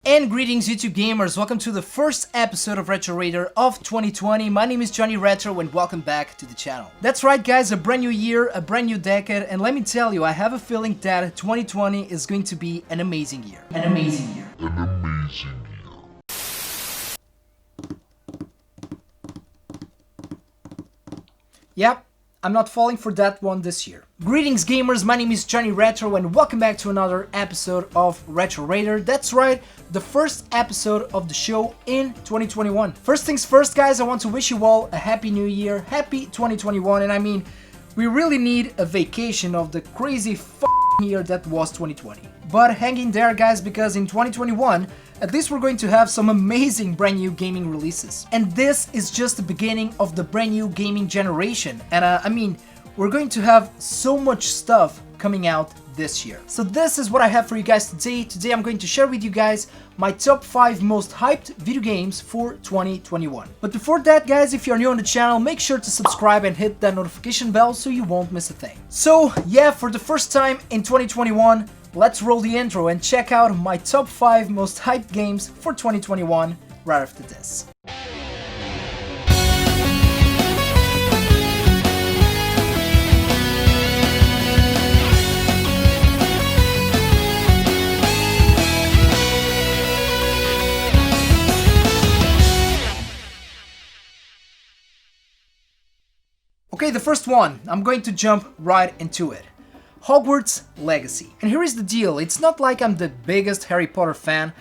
And greetings YouTube gamers, welcome to the first episode of Retro Raider of 2020. My name is Johnny Retro and welcome back to the channel. That's right guys, a brand new year, a brand new decade, and let me tell you, I have a feeling that 2020 is going to be an amazing year. An amazing year. Yep, I'm not falling for that one this year. Greetings gamers, my name is Johnny Retro and welcome back to another episode of Retro Raider. That's right, the first episode of the show in 2021. First things first guys, I want to wish you all a happy new year, happy 2021, and I mean, we really need a vacation of the crazy year that was 2020. But hang in there guys, because in 2021, at least we're going to have some amazing brand new gaming releases. And this is just the beginning of the brand new gaming generation. And I mean, we're going to have so much stuff coming out this year. So this is what I have for you guys today. Today I'm going to share with you guys my top 5 most hyped video games for 2021. But before that guys, if you're new on the channel, make sure to subscribe and hit that notification bell so you won't miss a thing. So yeah, for the first time in 2021, let's roll the intro and check out my top 5 most hyped games for 2021 right after this. Okay, the first one, I'm going to jump right into it. Hogwarts Legacy. And here is the deal, it's not like I'm the biggest Harry Potter fan.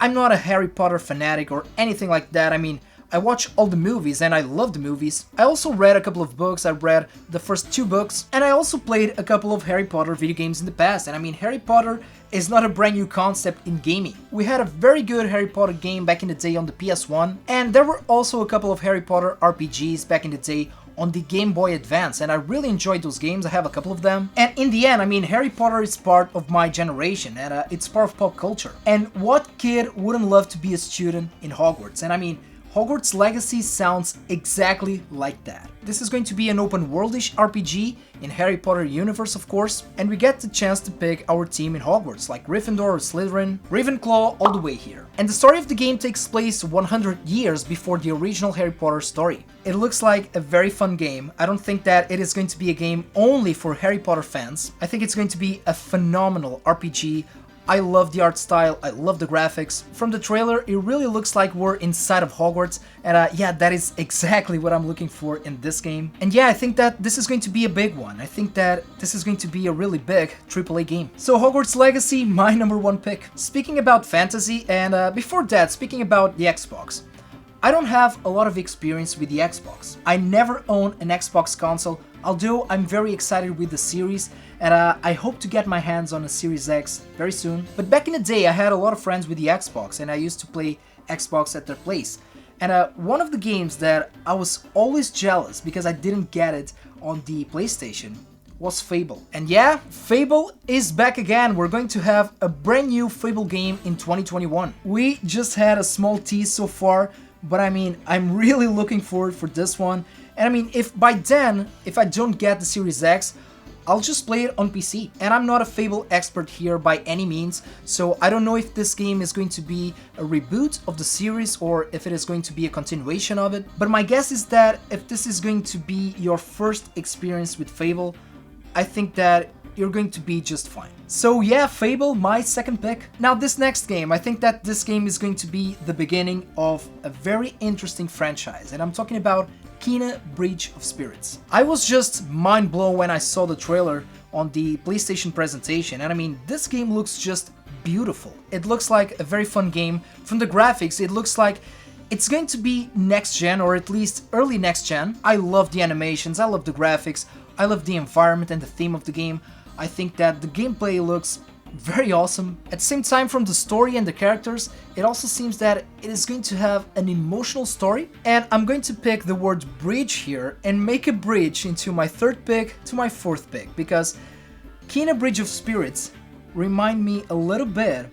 I'm not a Harry Potter fanatic or anything like that. I mean, I watch all the movies and I love the movies. I also read a couple of books, I read the first 2 books, and I also played a couple of Harry Potter video games in the past. And I mean, Harry Potter is not a brand new concept in gaming. We had a very good Harry Potter game back in the day on the PS1, and there were also a couple of Harry Potter RPGs back in the day on the Game Boy Advance, and I really enjoyed those games. I have a couple of them, and in the end, I mean, Harry Potter is part of my generation, and it's part of pop culture. And what kid wouldn't love to be a student in Hogwarts? And I mean, Hogwarts Legacy sounds exactly like that. This is going to be an open worldish RPG in Harry Potter universe, of course, and we get the chance to pick our team in Hogwarts, like Gryffindor or Slytherin, Ravenclaw, all the way here. And the story of the game takes place 100 years before the original Harry Potter story. It looks like a very fun game. I don't think that it is going to be a game only for Harry Potter fans. I think it's going to be a phenomenal RPG. I love the art style, I love the graphics. From the trailer, it really looks like we're inside of Hogwarts, and yeah, that is exactly what I'm looking for in this game. And yeah, I think that this is going to be a big one. I think that this is going to be a really big AAA game. So Hogwarts Legacy, my number 1 pick. Speaking about fantasy, and before that, speaking about the Xbox. I don't have a lot of experience with the Xbox. I never owned an Xbox console, although I'm very excited with the series, and I hope to get my hands on a Series X very soon. But back in the day, I had a lot of friends with the Xbox, and I used to play Xbox at their place. And one of the games that I was always jealous because I didn't get it on the PlayStation was Fable. And yeah, Fable is back again. We're going to have a brand new Fable game in 2021. We just had a small tease so far, but I mean, I'm really looking forward for this one. And I mean, if by then, if I don't get the Series X, I'll just play it on PC. And I'm not a Fable expert here by any means, so I don't know if this game is going to be a reboot of the series or if it is going to be a continuation of it. But my guess is that if this is going to be your first experience with Fable, I think that you're going to be just fine. So yeah, Fable, my second pick. Now this next game, I think that this game is going to be the beginning of a very interesting franchise, and I'm talking about Kena Bridge of Spirits. I was just mind blown when I saw the trailer on the PlayStation presentation, and I mean, this game looks just beautiful. It looks like a very fun game. From the graphics, it looks like it's going to be next gen, or at least early next gen. I love the animations, I love the graphics, I love the environment and the theme of the game. I think that the gameplay looks very awesome. At the same time, from the story and the characters, it also seems that it is going to have an emotional story. And I'm going to pick the word bridge here and make a bridge into my 3rd pick to my 4th pick, because Kena Bridge of Spirits remind me a little bit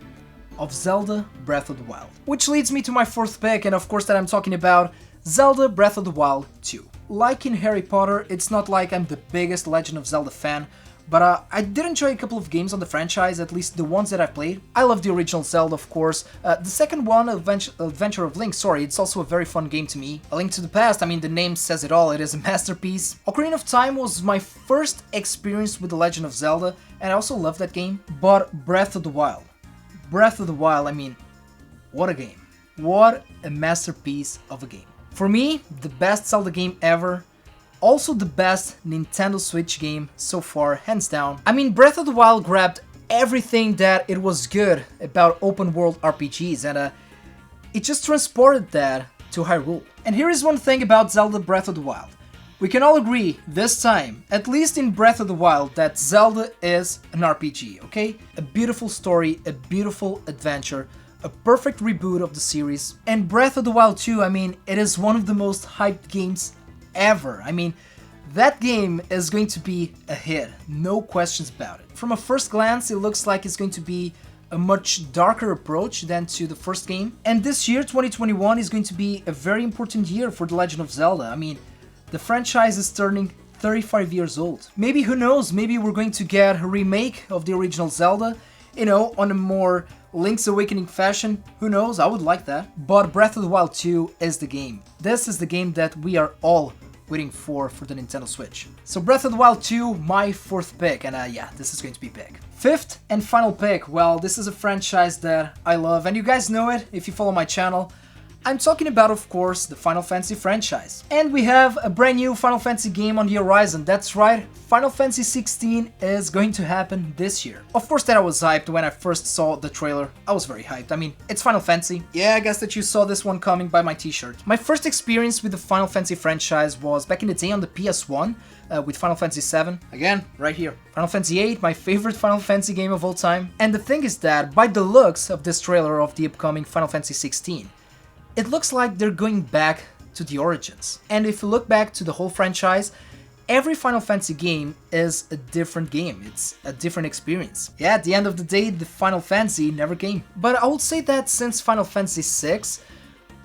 of Zelda Breath of the Wild. Which leads me to my 4th pick, and of course that I'm talking about Zelda Breath of the Wild 2. Like in Harry Potter, it's not like I'm the biggest Legend of Zelda fan, But I did enjoy a couple of games on the franchise, at least the ones that I played. I love the original Zelda, of course. The second one, Adventure of Link, sorry, it's also a very fun game to me. A Link to the Past, I mean, the name says it all, it is a masterpiece. Ocarina of Time was my first experience with The Legend of Zelda, and I also love that game. But Breath of the Wild. Breath of the Wild, I mean, what a game. What a masterpiece of a game. For me, the best Zelda game ever. Also the best Nintendo Switch game so far, hands down. I mean, Breath of the Wild grabbed everything that it was good about open world RPGs, and it just transported that to Hyrule. And here is one thing about Zelda Breath of the Wild. We can all agree, this time, at least in Breath of the Wild, that Zelda is an RPG, okay? A beautiful story, a beautiful adventure, a perfect reboot of the series. And Breath of the Wild 2, I mean, it is one of the most hyped games ever. I mean, that game is going to be a hit, no questions about it. From a first glance, it looks like it's going to be a much darker approach than to the first game. And this year, 2021, is going to be a very important year for The Legend of Zelda. I mean, the franchise is turning 35 years old. Maybe, who knows, maybe we're going to get a remake of the original Zelda, you know, on a more Link's Awakening fashion. Who knows, I would like that. But Breath of the Wild 2 is the game. This is the game that we are all waiting for the Nintendo Switch. So Breath of the Wild 2, my fourth pick, and yeah, this is going to be big. Fifth and final pick, well, this is a franchise that I love, and you guys know it if you follow my channel. I'm talking about, of course, the Final Fantasy franchise. And we have a brand new Final Fantasy game on the horizon. That's right, Final Fantasy 16 is going to happen this year. Of course that I was hyped when I first saw the trailer. I was very hyped. I mean, it's Final Fantasy. Yeah, I guess that you saw this one coming by my t-shirt. My first experience with the Final Fantasy franchise was back in the day on the PS1 with Final Fantasy 7. Again, right here. Final Fantasy 8, my favorite Final Fantasy game of all time. And the thing is that, by the looks of this trailer of the upcoming Final Fantasy 16, it looks like they're going back to the origins. And if you look back to the whole franchise, every Final Fantasy game is a different game. It's a different experience. Yeah, at the end of the day, the Final Fantasy never came. But I would say that since Final Fantasy 6,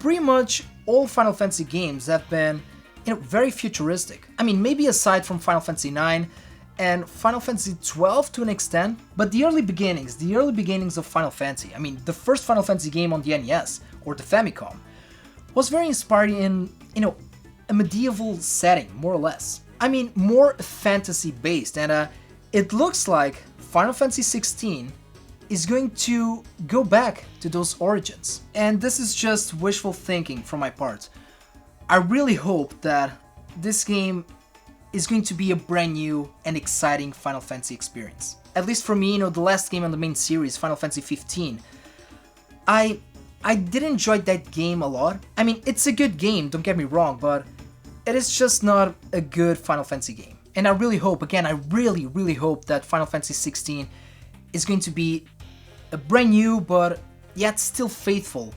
pretty much all Final Fantasy games have been, you know, very futuristic. I mean, maybe aside from Final Fantasy 9 and Final Fantasy 12 to an extent, but the early beginnings of Final Fantasy, I mean, the first Final Fantasy game on the NES, or the Famicom, was very inspired in, you know, a medieval setting, more or less. I mean, more fantasy based, and it looks like Final Fantasy 16 is going to go back to those origins. And this is just wishful thinking from my part. I really hope that this game is going to be a brand new and exciting Final Fantasy experience. At least for me, you know, the last game on the main series, Final Fantasy 15, I did enjoy that game a lot. I mean, it's a good game, don't get me wrong, but it is just not a good Final Fantasy game. And I really hope, again, I really hope that Final Fantasy 16 is going to be a brand new, but yet still faithful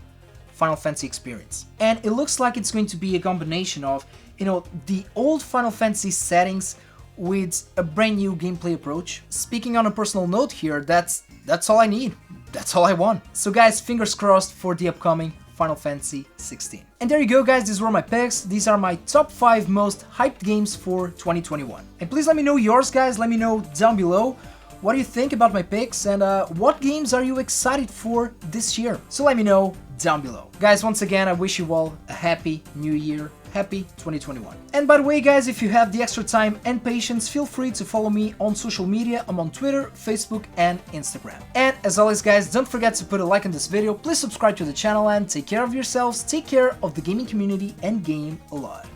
Final Fantasy experience. And it looks like it's going to be a combination of, you know, the old Final Fantasy settings with a brand new gameplay approach. Speaking on a personal note here, that's all I need. That's all I want. So guys, fingers crossed for the upcoming Final Fantasy 16. And there you go guys, these were my picks. These are my top 5 most hyped games for 2021. And please let me know yours guys, let me know down below. What do you think about my picks, and what games are you excited for this year? So let me know down below. Guys, once again, I wish you all a happy new year. Happy 2021. And by the way guys, if you have the extra time and patience, feel free to follow me on social media. I'm on Twitter, Facebook and Instagram. And as always guys, don't forget to put a like on this video, please subscribe to the channel and take care of yourselves, take care of the gaming community and game a lot.